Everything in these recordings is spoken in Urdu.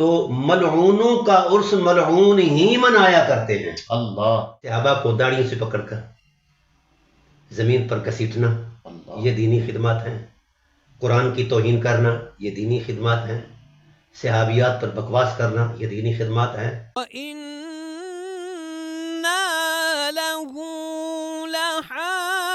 تو ملعونوں کا عرس ملعون ہی منایا کرتے ہیں. اللہ صحابہ کو داڑیوں سے پکڑ کر زمین پر گھسیٹنا یہ دینی خدمات ہیں. قرآن کی توہین کرنا یہ دینی خدمات ہیں. صحابیات پر بکواس کرنا یہ دینی خدمات ہیں. وَإِنَّا لَهُ لَحَافِظُونَ.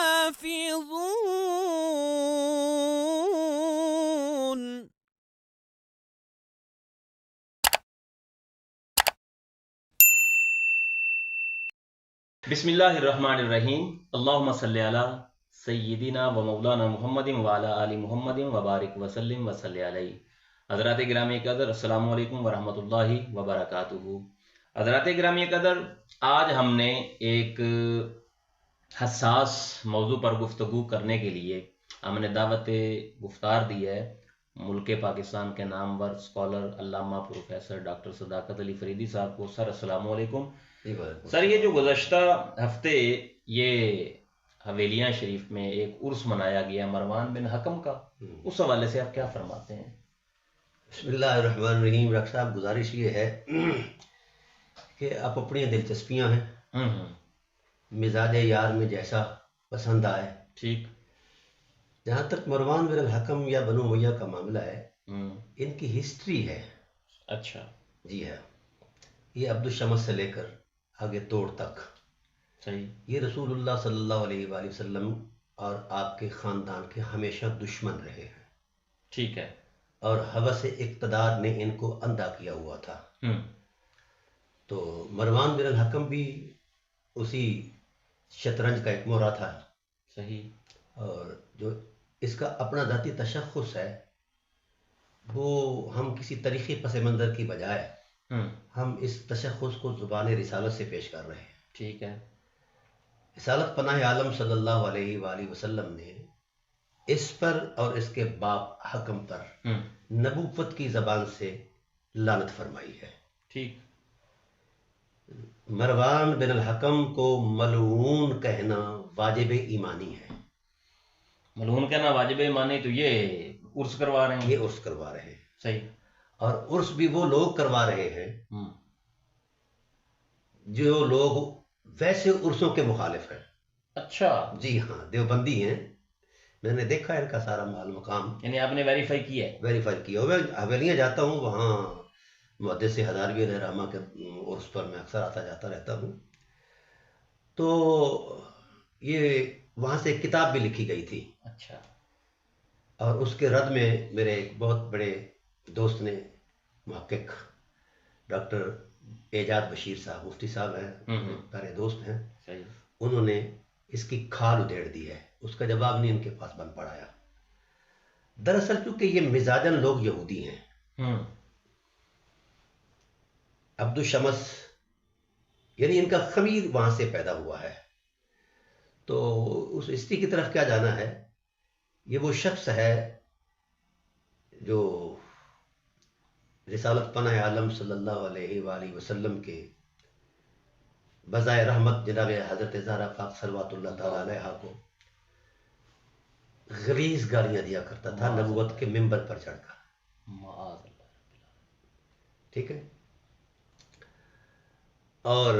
بسم اللہ الرحمن الرحیم. اللہم صلی علی سیدنا و مولانا محمد وعلی آل محمد وبارک وسلم وصلی علیہ. حضرات گرامی قدر السلام علیکم ورحمۃ اللہ وبرکاتہ. حضرات گرامی قدر آج ہم نے ایک حساس موضوع پر گفتگو کرنے کے لیے ہم نے دعوت گفتار دی ہے ملک پاکستان کے نامور اسکالر علامہ پروفیسر ڈاکٹر صداقت علی فریدی صاحب کو. سر السلام علیکم. سر یہ جو گزشتہ ہفتے یہ حویلیاں شریف میں ایک عرس منایا گیا مروان بن حکم کا، اس حوالے سے آپ کیا فرماتے ہیں؟ بسم اللہ الرحمن الرحیم. ڈاکٹر صاحب گزارش یہ ہے کہ آپ اپنی دلچسپیاں ہیں، مزاج یار میں جیسا پسند آئے. ٹھیک. جہاں تک مروان بن الحکم یا بنو امیہ کا معاملہ ہے ان کی ہسٹری ہے. اچھا. جی ہاں، یہ عبد الشمس سے لے کر آگے توڑ تک صحیح. یہ رسول اللہ صلی اللہ علیہ وآلہ وسلم اور آپ کے خاندان کے ہمیشہ دشمن رہے ہیں. ٹھیک ہے. اور ہوس اقتدار نے ان کو اندھا کیا ہوا تھا. تو مروان بن الحکم بھی اسی شطرنج کا ایک مورا تھا. صحیح. اور جو اس کا اپنا ذاتی تشخص ہے وہ ہم کسی تاریخی پس منظر کی بجائے ہم اس تشخص کو زبان رسالت سے پیش کر رہے ہیں. ٹھیک ہے. رسالت پناہ عالم صلی اللہ علیہ وآلہ وسلم نے اس پر اور اس کے باپ حکم پر نبوت کی زبان سے لعنت فرمائی ہے. ٹھیک. مروان بن الحکم کو ملعون کہنا واجب ایمانی ہے. ملعون کہنا واجب ایمانی، تو یہ عرس کروا رہے ہیں. یہ عرس کروا رہے ہیں. صحیح. اور عرس بھی وہ لوگ کروا رہے ہیں جو لوگ ویسے عرسوں کے مخالف ہیں. اچھا. جی ہاں، دیوبندی ہیں. میں نے دیکھا ان کا سارا مال مقام. یعنی آپ نے ویریفائی کیا ہے؟ ویریفائی کیا. میں حویلیاں جاتا ہوں، وہاں محدث حضاروی علیہ رحمہ کے عرس پر میں اکثر آتا جاتا رہتا ہوں. تو یہ وہاں سے ایک کتاب بھی لکھی گئی تھی. اچھا. اور اس کے رد میں میرے ایک بہت بڑے دوست نے، محقق ڈاکٹر اعجاز بشیر صاحب، مفتی صاحب ہیں، پیارے دوست ہیں. صحیح. انہوں نے اس کی کھال ادھیڑ دی ہے. اس کا جواب نہیں ان کے پاس بن پڑایا. دراصل چونکہ یہ مزاجن لوگ یہودی ہیں، عبد الشمس یعنی ان کا خمیر وہاں سے پیدا ہوا ہے. تو اس ہسٹری کی طرف کیا جانا ہے. یہ وہ شخص ہے جو رسالت پناہ عالم صلی اللہ علیہ وآلہ وسلم کے بذائے رحمت جناب حضرت زہرا پاک صلوات اللہ تعالی علیہا کو غلیظ گالیاں دیا کرتا تھا نبوت کے ممبر پر چڑھ کر. ٹھیک ہے. اور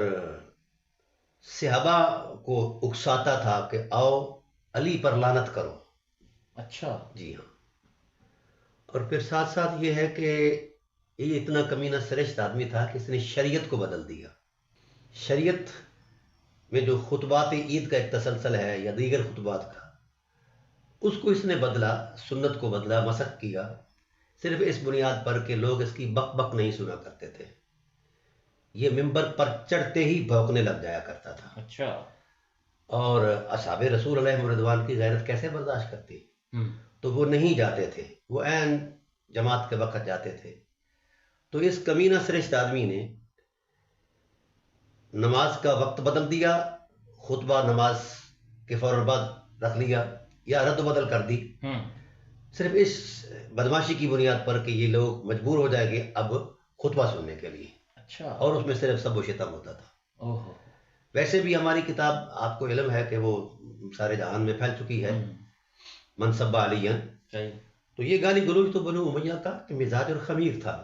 صحابہ کو اکساتا تھا کہ آؤ علی پر لعنت کرو. اچھا. جی ہاں. اور پھر ساتھ ساتھ یہ ہے کہ یہ اتنا کمینہ سرشت آدمی تھا کہ اس نے شریعت کو بدل دیا. شریعت میں جو خطبات عید کا ایک تسلسل ہے یا دیگر خطبات کا، اس کو اس نے بدلا، سنت کو بدلا، مسخ کیا، صرف اس بنیاد پر کہ لوگ اس کی بک بک نہیں سنا کرتے تھے. یہ ممبر پر چڑھتے ہی بھونکنے لگ جایا کرتا تھا. اچھا. اور اصحاب رسول علیہ رضوان کی غیرت کیسے برداشت کرتی؟ تو وہ نہیں جاتے تھے، وہ عین جماعت کے وقت جاتے تھے. تو اس کمینہ سرشت آدمی نے نماز کا وقت بدل دیا، خطبہ نماز کے فوراً بعد رکھ لیا یا رد و بدل کر دی، صرف اس بدماشی کی بنیاد پر کہ یہ لوگ مجبور ہو جائیں گے اب خطبہ سننے کے لیے. اچھا. اور اس میں صرف سب و شتم ہوتا تھا. ویسے بھی ہماری کتاب آپ کو علم ہے کہ وہ سارے جہان میں پھیل چکی ہے، منصب علی. تو یہ گالی گلوچ تو بنو امیہ کا کہ مزاج اور خمیر تھا.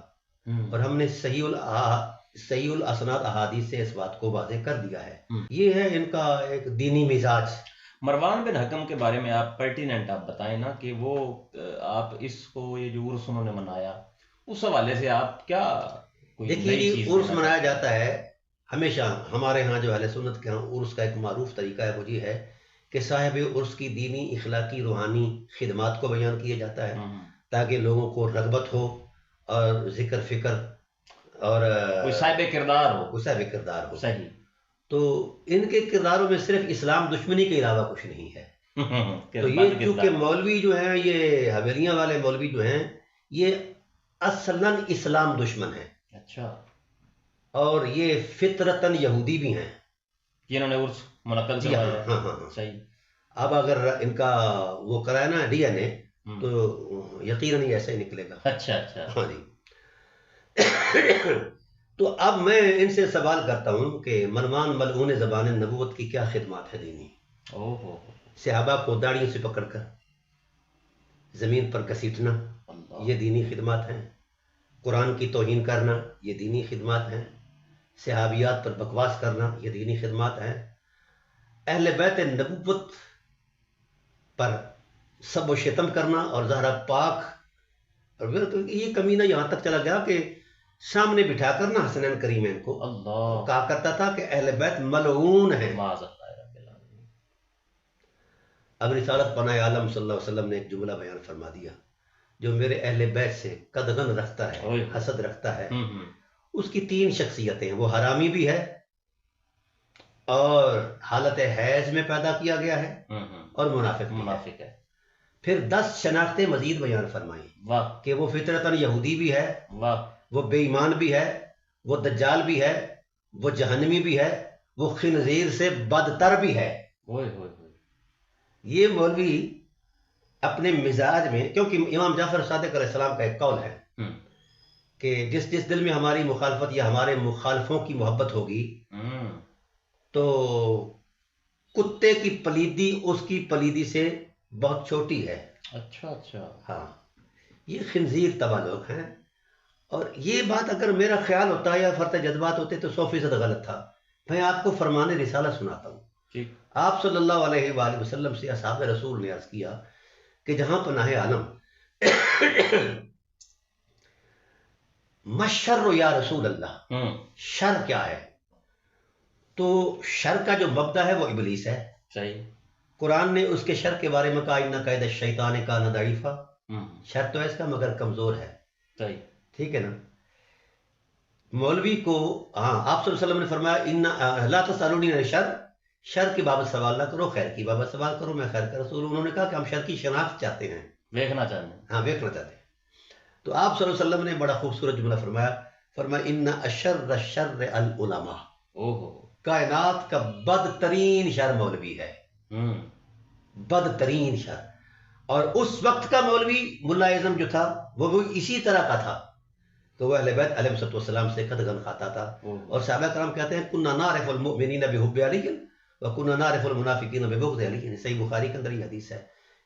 اور ہم نے صحیح الاسناد احادیث سے اس بات کو واضح کر دیا ہے. یہ ہے ان کا ایک دینی مزاج. مروان بن حکم کے بارے میں آپ پرٹیننٹ آپ بتائیں نا کہ وہ آپ اس کو یہ جو عرس انہوں نے منایا اس حوالے سے آپ کیا دیکھیے جی عرس منایا جاتا ہے ہمیشہ ہمارے ہاں جو اہل سنت کے ہاں عرس کا ایک معروف طریقہ ہے وہ یہ ہے کہ صاحب عرس کی دینی اخلاقی روحانی خدمات کو بیان کیا جاتا ہے تاکہ لوگوں کو رغبت ہو اور ذکر فکر اور کوئی صاحب کردار ہو. کوئی صاحب کردار ہو. صحیح. تو ان کے کرداروں میں صرف اسلام دشمنی کے علاوہ کچھ نہیں ہے. تو یہ چونکہ مولوی جو ہیں یہ حویلیاں والے مولوی جو ہیں یہ اصلاً اسلام دشمن ہیں. اچھا. اور یہ فطرتاً یہودی بھی ہیں جنہوں نے عرس منعقد کروایا. ہے. ہاں. صحیح. اب اگر ان کا وہ کرائے نا ڈی این اے تو یقیناً یہ ایسا ہی نکلے گا. اچھا. ہاں جی. تو اب میں ان سے سوال کرتا ہوں کہ مروان ملعون زبان نبوت کی کیا خدمات ہے دینی. صحابہ کو داڑیوں سے پکڑ کر زمین پر گھسیٹنا یہ دینی خدمات ہیں. قرآن کی توہین کرنا یہ دینی خدمات ہیں. صحابیات پر بکواس کرنا یہ دینی خدمات ہیں. اہل بیت نبوت پر سب و شتم کرنا اور زہرا پاک یہ کمینہ یہاں تک چلا گیا کہ سامنے بٹھا کر نا حسنین کریمین کو کہا کرتا تھا کہ اہل بیت ملعون ہیں. اب رسالت پناہ عالم صلی اللہ علیہ وسلم نے ایک جملہ بیان فرما دیا جو میرے اہل بیت سے قدغن رکھتا ہے حسد رکھتا ہے. اس کی 3 شخصیتیں ہیں. وہ حرامی بھی ہے اور حالت حیض میں پیدا کیا گیا ہے اور منافق ہے. پھر 10 شناختیں مزید بیان فرمائیں کہ وہ فطرتاً یہودی بھی ہے, وہ بے ایمان بھی ہے, وہ دجال بھی ہے, وہ جہنمی بھی ہے, وہ خنزیر سے بدتر بھی ہے. یہ مولوی اپنے مزاج میں, کیونکہ امام جعفر صادق علیہ السلام کا ایک قول ہے کہ جس دل میں ہماری مخالفت یا ہمارے مخالفوں کی محبت ہوگی تو کتے کی پلیدی اس کی پلیدی سے بہت چھوٹی ہے. اچھا. ہاں یہ خنزیر تباہ لوگ ہیں. اور یہ بات اگر میرا خیال ہوتا یا فرط جذبات ہوتے تو 100% غلط تھا. میں آپ کو فرمان رسالہ سناتا ہوں. آپ صلی اللہ علیہ وآلہ وسلم سے اصحاب رسول نے عرض کیا کہ جہاں پناہ عالم مشر یا رسول اللہ, شر کیا ہے؟ تو شر کا جو مبدا ہے وہ ابلیس ہے. صحیح. قرآن نے اس کے شر کے بارے میں کہا ان قید الشیطان کان ضعیفا, شر تو اس کا مگر کمزور ہے. صحیح. ٹھیک ہے نا. مولوی کو آپ صلی اللہ علیہ وسلم نے فرمایا لا تسالونی عن شر, شر کی بابت سوال نہ کرو, خیر کی بابت سوال کرو, میں خیر کا رسول. انہوں نے کہا کہ ہم شر کی شناخت چاہتے ہیں, دیکھنا چاہتے ہیں. ہاں دیکھنا چاہتے ہیں. تو آپ صلی اللہ علیہ وسلم نے بڑا خوبصورت جملہ فرمایا ان اشر الشر العلماء. کائنات کا بدترین شر مولوی ہے, بدترین شر. اور اس وقت کا مولوی ملا اعظم جو تھا وہ اسی طرح کا تھا. تو وہ اہل بیت علیہ السلام سے قدغن کھاتا تھا. اور صحابہ کرام کہتے ہیں کنا نعرف المؤمنین بحب علی وکنا نعرف المنافقین ببغض علی. صحیح بخاری کے اندر یہ حدیث ہے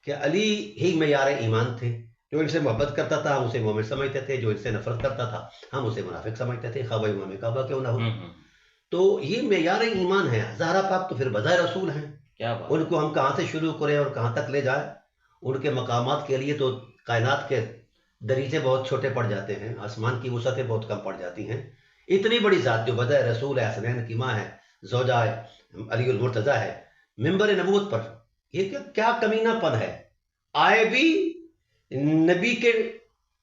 کہ علی ہی معیار ایمان تھے. جو ان سے محبت کرتا تھا ہم اسے مومن سمجھتے تھے, جو ان سے نفرت کرتا تھا ہم اسے منافق سمجھتے تھے, خواہ امام کعبہ کیوں نہ ہو. تو یہ معیار ایمان ہے. زہرا پاک تو پھر بظاہر رسول ہیں. ان کو ہم کہاں سے شروع کریں اور کہاں تک لے جائیں. ان کے مقامات کے لیے تو کائنات کے دریچے بہت چھوٹے پڑ جاتے ہیں, آسمان کی وسعتیں بہت کم پڑ جاتی ہیں. اتنی بڑی ذات جو بظاہر رسول ہے, حسنین کی ماں ہے, زوجہ علی المرتضیٰ ہے, ممبر نبوت پر, یہ کیا کمینہ پن ہے. آئے بھی نبی کے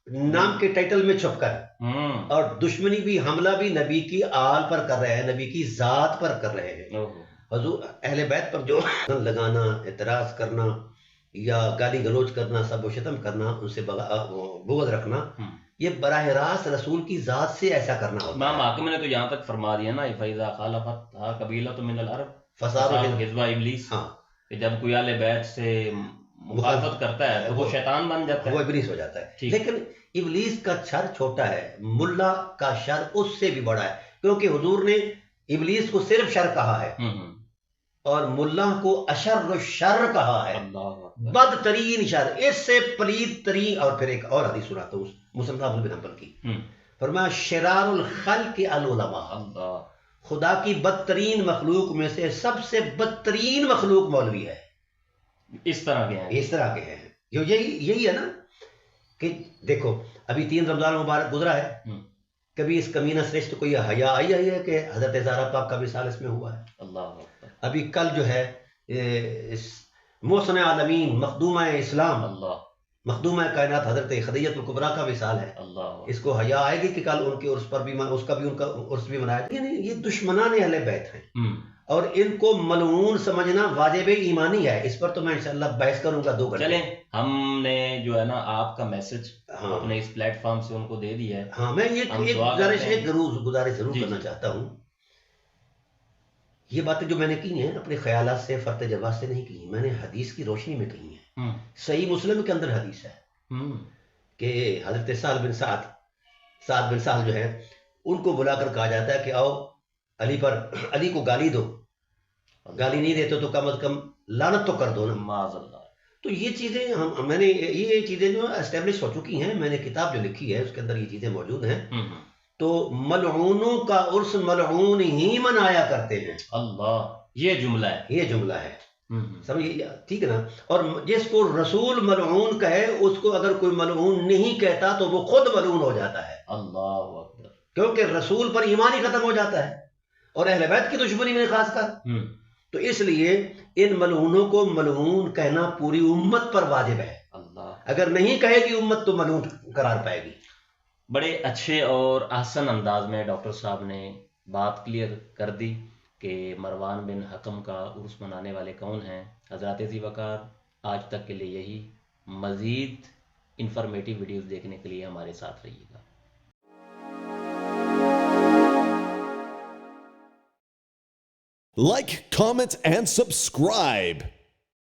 نام کے ٹائٹل میں چھپ کر, اور دشمنی بھی حملہ بھی نبی کی آل پر کر رہے ہیں, نبی کی ذات پر کر رہے ہیں. حضور اہل بیت پر جو لگانا, اعتراض کرنا یا گالی گلوچ کرنا, سب و شتم کرنا, ان سے بغض رکھنا, یہ براہ راست رسول کی ذات سے ایسا کرنا ہوتا ہے. امام حاکم نے تو یہاں تک فرما دیا نا فَإِذَا خَالَفَتْهَا قَبِيلَةٌ مِنَ الْعَرَبِ فَصَارُوا حِزْبَ إِبْلِيسَ. کہ جب کوئی اہل بیت سے مخالفت کرتا ہے تو وہ شیطان بن جاتا ہے, وہ ابلیس ہو جاتا ہے. لیکن ابلیس کا شر چھوٹا ہے, ملا کا شر اس سے بھی بڑا ہے. کیونکہ حضور نے ابلیس کو صرف شر کہا ہے اور ملا کو اشر الشر کہا ہے, بدترین شر, اس سے پلید ترین. اور پھر ایک اور حدیث سناتا ہوں مسلم بن حنبل کی. فرمایا شرار الخلق العلماء، اللہ، خدا کی بدترین مخلوق میں سے سب سے بدترین مخلوق مولوی ہے، اس طرح کے ہیں. اس طرح کے ہیں. جو یہی ہے نا کہ دیکھو ابھی 3 رمضان مبارک گزرا ہے، کبھی اس کمینہ سرشت کو یہ حیا آئی ہے کہ حضرت زہرا پاک کا وصال اس میں ہوا ہے. اللہ اکبر. ابھی کل جو ہے اس محسن عالمین مخدومہ اسلام، اللہ، مخدومہ کائنات حضرت خدیجۃ الکبریٰ کا وصال ہے. اللہ، اس کو حیا آئے گی کہ کل ان کے عرس پر بھی اس کا بھی ان کا عرس بھی منایا جائے. یعنی یہ دشمنان اہل بیت ہیں اور ان کو ملعون سمجھنا واجب ایمانی ہے. اس پر تو میں انشاءاللہ بحث کروں گا 2 گھنٹے. چلیں ہم نے جو ہے نا آپ کا میسج ہاں اپنے اس پلیٹ فارم سے ان کو دے دیا ہے. ہاں میں یہ ہم ایک دعا گزارش کرتے ہیں. گزارش ضرور جی، کرنا جی. چاہتا ہوں. یہ باتیں جو میں نے کی ہیں اپنے خیالات سے فرط جواز سے نہیں کی ہیں، میں نے حدیث کی روشنی میں کی ہیں. صحیح مسلم کے اندر حدیث ہے کہ حضرت سعد بن سعد جو ہے ان کو بلا کر کہا جاتا ہے کہ آؤ علی کو گالی دو، گالی نہیں دیتے تو کم از کم لعنت تو کر دو نا. معاذ اللہ. تو یہ چیزیں میں نے یہ چیزیں جو اسٹیبلش ہو چکی ہیں. میں نے کتاب جو لکھی ہے اس کے اندر یہ چیزیں موجود ہیں. تو ملعونوں کا عرس ملعون ہی منایا کرتے ہیں. اللہ، یہ جملہ ہے، یہ جملہ ہے، سمجھے؟ ٹھیک ہے نا. اور جس کو رسول ملعون کہے اس کو اگر کوئی ملعون نہیں کہتا تو وہ خود ملعون ہو جاتا ہے. اللہ اکبر. کیونکہ رسول پر ایمان ہی ختم ہو جاتا ہے اور اہل بیت کی دشمنی میں خاص کر. تو اس لیے ان ملعونوں کو ملعون کہنا پوری امت پر واجب ہے. اللہ، اگر نہیں کہے گی امت تو ملعون قرار پائے گی. بڑے اچھے اور احسن انداز میں ڈاکٹر صاحب نے بات کلیئر کر دی کہ مروان بن حکم کا عرس منانے والے کون ہیں. حضرات ذی وقار، آج تک کے لیے یہی. مزید انفارمیٹیو ویڈیوز دیکھنے کے لیے ہمارے ساتھ رہیے گا. Like, comment, and subscribe.